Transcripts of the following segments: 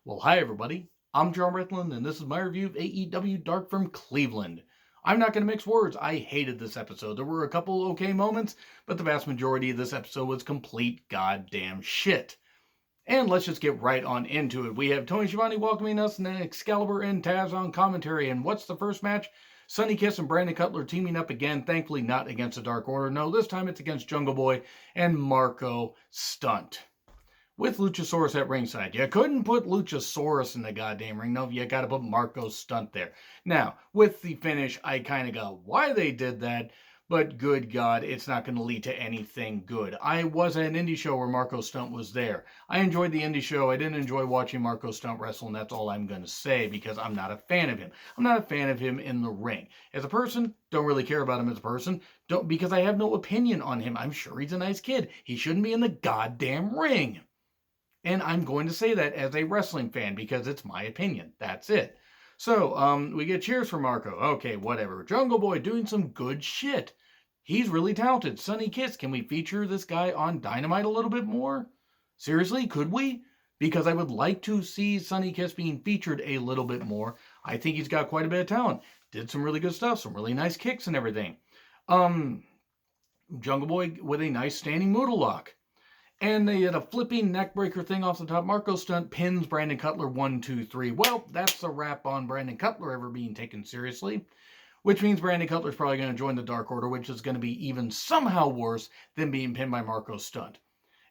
Well, hi everybody. I'm John Rethland, and this is my review of AEW Dark from Cleveland. I'm not going to mix words. I hated this episode. There were a couple okay moments, but the vast majority of this episode was complete goddamn shit. And let's just get right on into it. We have Tony Schiavone welcoming us, and then Excalibur and Taz on commentary. And what's the first match? Sonny Kiss and Brandon Cutler teaming up again, thankfully not against the Dark Order. No, this time it's against Jungle Boy and Marco Stunt. With Luchasaurus at ringside. You couldn't put Luchasaurus in the goddamn ring. No, you gotta put Marco Stunt there. Now, with the finish, I kind of got why they did that, but good God, it's not going to lead to anything good. I was at an indie show where Marco Stunt was there. I enjoyed the indie show. I didn't enjoy watching Marco Stunt wrestle, and that's all I'm going to say because I'm not a fan of him. I'm not a fan of him in the ring. As a person, don't really care about him as a person, because I have no opinion on him. I'm sure he's a nice kid. He shouldn't be in the goddamn ring. And I'm going to say that as a wrestling fan because it's my opinion. That's it. So, we get cheers for Marco. Okay, whatever. Jungle Boy doing some good shit. He's really talented. Sonny Kiss, can we feature this guy on Dynamite a little bit more? Seriously, could we? Because I would like to see Sonny Kiss being featured a little bit more. I think he's got quite a bit of talent. Did some really good stuff, some really nice kicks and everything. Jungle Boy with a nice standing Moodle lock. And they had a flipping neckbreaker thing off the top. Marco Stunt pins Brandon Cutler 1, 2, 3. Well, that's a wrap on Brandon Cutler ever being taken seriously. Which means Brandon Cutler's probably going to join the Dark Order, which is going to be even somehow worse than being pinned by Marco Stunt.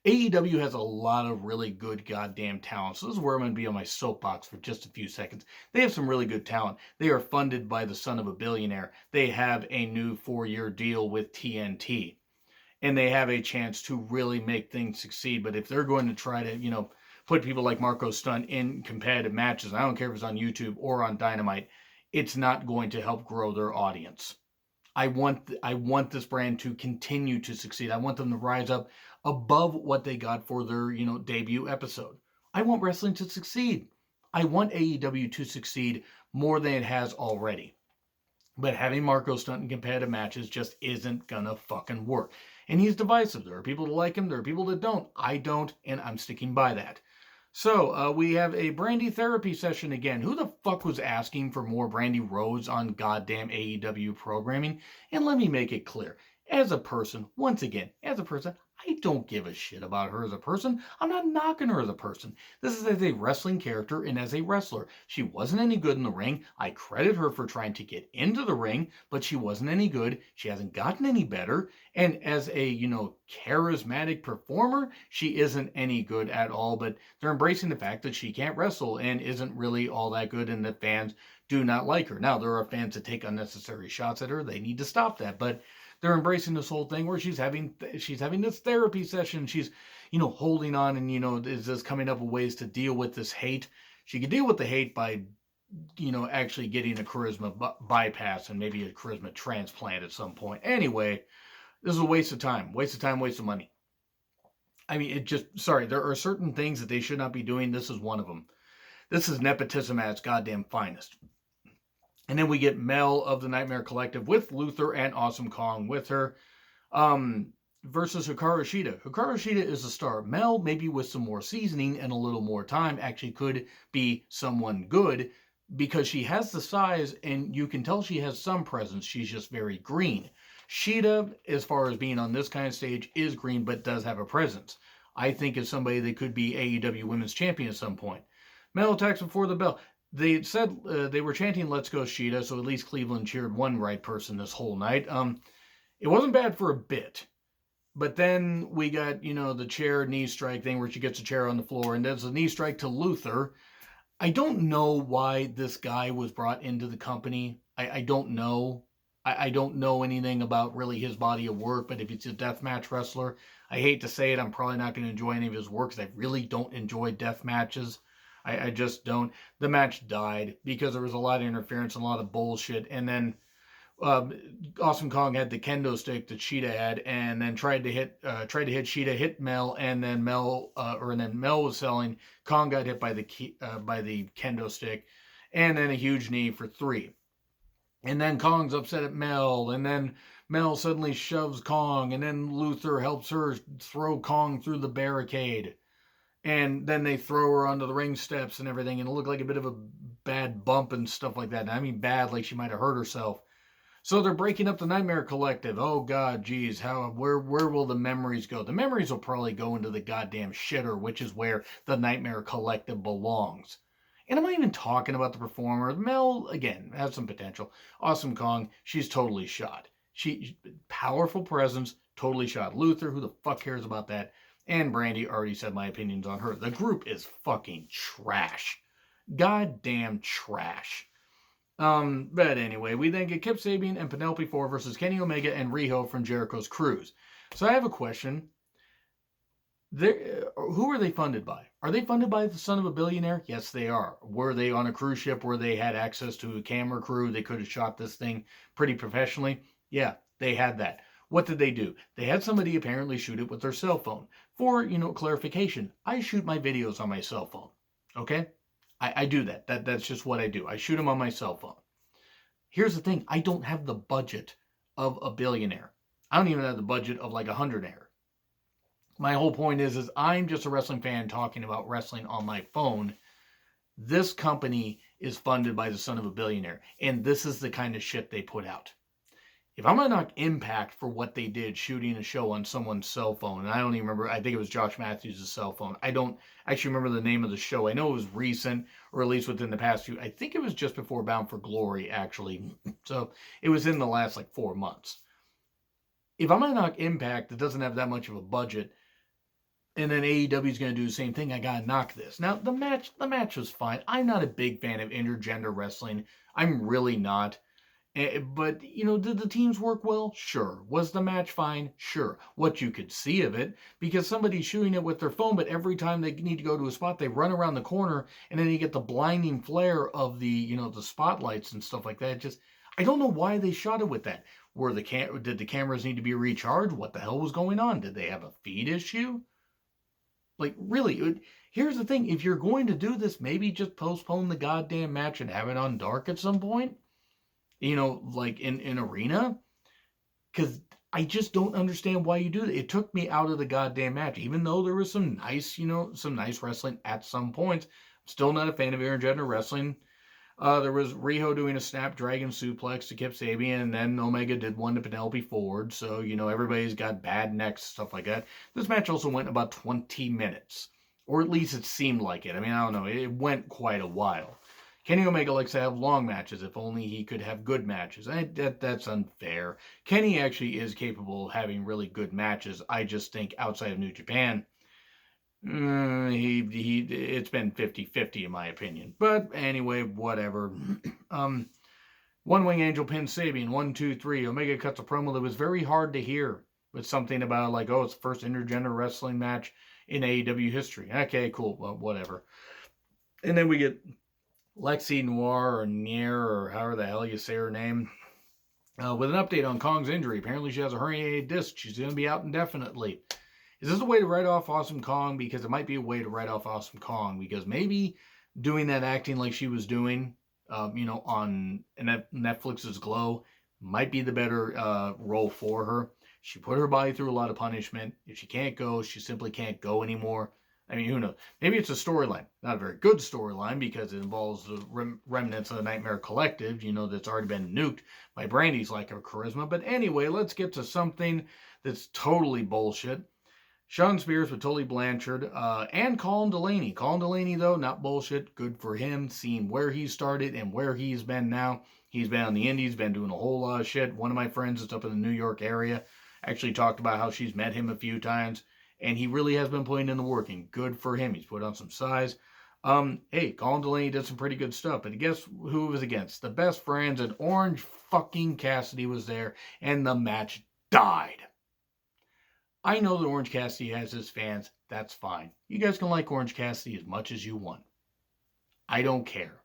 AEW has a lot of really good goddamn talent. So this is where I'm going to be on my soapbox for just a few seconds. They have some really good talent. They are funded by the son of a billionaire. They have a new 4-year deal with TNT. And they have a chance to really make things succeed. But if they're going to try to, put people like Marco Stunt in competitive matches, I don't care if it's on YouTube or on Dynamite, it's not going to help grow their audience. I want this brand to continue to succeed. I want them to rise up above what they got for their, debut episode. I want wrestling to succeed. I want AEW to succeed more than it has already. But having Marco Stunt in competitive matches just isn't gonna fucking work. And he's divisive. There are people that like him, there are people that don't. I don't, and I'm sticking by that. So, we have a Brandy therapy session again. Who the fuck was asking for more Brandy Rhodes on goddamn AEW programming? And let me make it clear. As a person, once again, I don't give a shit about her as a person. I'm not knocking her as a person. This is as a wrestling character and as a wrestler. She wasn't any good in the ring. I credit her for trying to get into the ring, but she wasn't any good. She hasn't gotten any better. And as a, charismatic performer, she isn't any good at all. But they're embracing the fact that she can't wrestle and isn't really all that good and that fans do not like her. Now, there are fans that take unnecessary shots at her. They need to stop that. But they're embracing this whole thing where she's having this therapy session. She's, holding on and, is just coming up with ways to deal with this hate. She could deal with the hate by, actually getting a charisma bypass and maybe a charisma transplant at some point. Anyway, this is a waste of time, waste of money. I mean, there are certain things that they should not be doing. This is one of them. This is nepotism at its goddamn finest. And then we get Mel of the Nightmare Collective with Luther and Awesome Kong with her versus Hikaru Shida. Hikaru Shida is a star. Mel, maybe with some more seasoning and a little more time, actually could be someone good because she has the size and you can tell she has some presence. She's just very green. Shida, as far as being on this kind of stage, is green but does have a presence. I think is somebody that could be AEW Women's Champion at some point. Mel attacks before the bell. They said they were chanting "Let's go Shida," so at least Cleveland cheered one right person this whole night. It wasn't bad for a bit, but then we got the chair knee strike thing where she gets a chair on the floor, and there's a knee strike to Luther. I don't know why this guy was brought into the company. I don't know. I don't know anything about really his body of work, but if he's a deathmatch wrestler, I hate to say it, I'm probably not going to enjoy any of his work because I really don't enjoy death matches. I just don't. The match died because there was a lot of interference and a lot of bullshit. And then Awesome Kong had the kendo stick that Shida had, and then tried to hit Shida, hit Mel, and then Mel was selling. Kong got hit by the kendo stick, and then a huge knee for 3. And then Kong's upset at Mel, and then Mel suddenly shoves Kong, and then Luther helps her throw Kong through the barricade. And then they throw her onto the ring steps and everything, and it looked like a bit of a bad bump and stuff like that. And I mean bad, like she might have hurt herself. So they're breaking up the Nightmare Collective. Oh God, geez, where will the memories go? The memories will probably go into the goddamn shitter, which is where the Nightmare Collective belongs. And I'm not even talking about the performer. Mel, again, has some potential. Awesome Kong, she's totally shot. She powerful presence, totally shot. Luther, who the fuck cares about that? And Brandy, already said my opinions on her. The group is fucking trash. Goddamn trash. But anyway, we then get Kip Sabian and Penelope Ford versus Kenny Omega and Riho from Jericho's Cruise. So I have a question. Who are they funded by? Are they funded by the son of a billionaire? Yes, they are. Were they on a cruise ship where they had access to a camera crew? They could have shot this thing pretty professionally? Yeah, they had that. What did they do? They had somebody apparently shoot it with their cell phone. For, clarification, I shoot my videos on my cell phone. Okay? I do that. That's just what I do. I shoot them on my cell phone. Here's the thing. I don't have the budget of a billionaire. I don't even have the budget of like a hundredaire. My whole point is I'm just a wrestling fan talking about wrestling on my phone. This company is funded by the son of a billionaire. And this is the kind of shit they put out. If I'm going to knock Impact for what they did shooting a show on someone's cell phone, and I don't even remember, I think it was Josh Mathews' cell phone. I don't actually remember the name of the show. I know it was recent, or at least within the past few. I think it was just before Bound for Glory, actually. So it was in the last 4 months. If I'm going to knock Impact that doesn't have that much of a budget, and then AEW is going to do the same thing, I got to knock this. Now, the match was fine. I'm not a big fan of intergender wrestling. I'm really not. But, did the teams work well? Sure. Was the match fine? Sure. What you could see of it, because somebody's shooting it with their phone, but every time they need to go to a spot, they run around the corner, and then you get the blinding flare of the, the spotlights and stuff like that. I don't know why they shot it with that. Did the cameras need to be recharged? What the hell was going on? Did they have a feed issue? Really, here's the thing. If you're going to do this, maybe just postpone the goddamn match and have it on dark at some point. In arena, because I just don't understand why you do that. It took me out of the goddamn match, even though there was some nice wrestling at some points. I'm still not a fan of intergender wrestling. There was Riho doing a Snapdragon suplex to Kip Sabian, and then Omega did one to Penelope Ford. So, everybody's got bad necks, stuff like that. This match also went about 20 minutes, or at least it seemed like it. I mean, I don't know. It went quite a while. Kenny Omega likes to have long matches. If only he could have good matches. That's unfair. Kenny actually is capable of having really good matches. I just think outside of New Japan, it's been 50-50 in my opinion. But anyway, whatever. One Wing Angel pins Sabian. 1, 2, 3. Omega cuts a promo that was very hard to hear. With something about it's the first intergender wrestling match in AEW history. Okay, cool. Well, whatever. And then we get Lexi Noir or Nier or however the hell you say her name, with an update on Kong's injury. Apparently she has a herniated disc. She's going to be out indefinitely. Is this a way to write off Awesome Kong? Because it might be a way to write off Awesome Kong, because maybe doing that acting like she was doing, on Netflix's Glow might be the better role for her. She put her body through a lot of punishment. If she can't go, she simply can't go anymore. I mean, who knows? Maybe it's a storyline. Not a very good storyline, because it involves the remnants of the Nightmare Collective, that's already been nuked by Brandy's lack of charisma. But anyway, let's get to something that's totally bullshit. Sean Spears with Tully Blanchard and Colin Delaney. Colin Delaney, though, not bullshit. Good for him, seeing where he started and where he's been now. He's been on the indies, been doing a whole lot of shit. One of my friends that's up in the New York area actually talked about how she's met him a few times. And he really has been putting in the work, and good for him. He's put on some size. Hey, Colin Delaney did some pretty good stuff, but guess who it was against? The Best Friends, and Orange fucking Cassidy was there, and the match died. I know that Orange Cassidy has his fans. That's fine. You guys can like Orange Cassidy as much as you want. I don't care,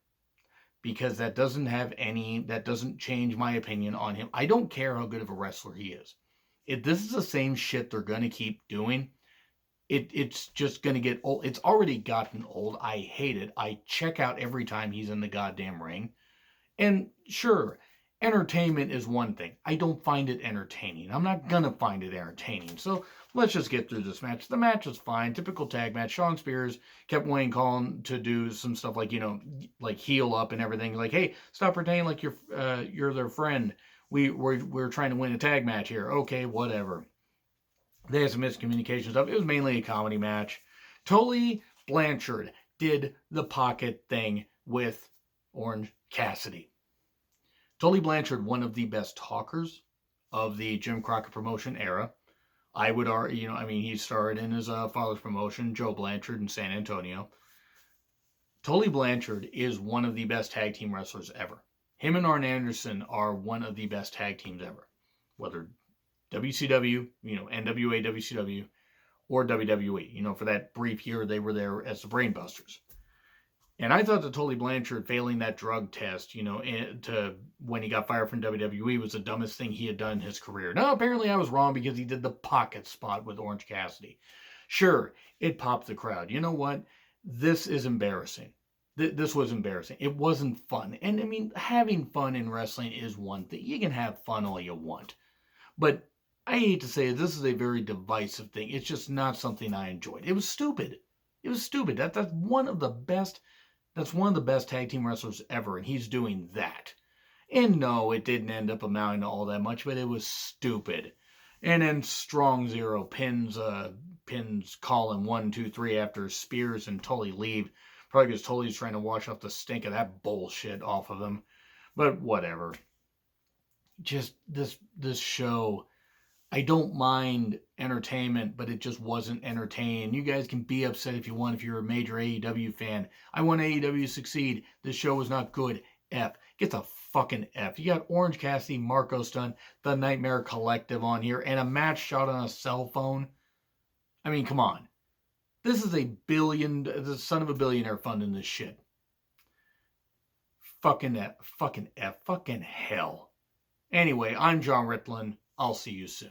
because that doesn't change my opinion on him. I don't care how good of a wrestler he is. If this is the same shit they're going to keep doing, it's just going to get old. It's already gotten old. I hate it. I check out every time he's in the goddamn ring. And sure, entertainment is one thing. I don't find it entertaining. I'm not going to find it entertaining. So let's just get through this match. The match was fine. Typical tag match. Shawn Spears kept Wayne calling to do some stuff like, like heal up and everything. Like, hey, stop pretending like you're their friend. We're trying to win a tag match here. Okay, whatever. They had some miscommunication stuff. It was mainly a comedy match. Tully Blanchard did the pocket thing with Orange Cassidy. Tully Blanchard, one of the best talkers of the Jim Crockett promotion era. I would argue, he starred in his father's promotion, Joe Blanchard in San Antonio. Tully Blanchard is one of the best tag team wrestlers ever. Him and Arn Anderson are one of the best tag teams ever. Whether WCW, NWA, WCW, or WWE. For that brief year they were there as the Brainbusters. And I thought that Tully Blanchard failing that drug test, when he got fired from WWE was the dumbest thing he had done in his career. Now, apparently I was wrong because he did the pocket spot with Orange Cassidy. Sure, it popped the crowd. You know what? This is embarrassing. This was embarrassing. It wasn't fun. And having fun in wrestling is one thing. You can have fun all you want. But I hate to say it, this is a very divisive thing. It's just not something I enjoyed. It was stupid. It was stupid. That's one of the best. That's one of the best tag team wrestlers ever, and he's doing that. And no, it didn't end up amounting to all that much, but it was stupid. And then Strong Zero pins Colin 1, 2, 3 after Spears and Tully leave. Probably because Tully's trying to wash off the stink of that bullshit off of him. But whatever. Just this show, I don't mind entertainment, but it just wasn't entertaining. You guys can be upset if you want, if you're a major AEW fan. I want AEW to succeed. This show was not good. F. Get the fucking F. You got Orange Cassidy, Marco Stunt, the Nightmare Collective on here, and a match shot on a cell phone. Come on. This is the son of a billionaire funding this shit. Fucking F. Fucking F. Fucking hell. Anyway, I'm John Ritlin. I'll see you soon.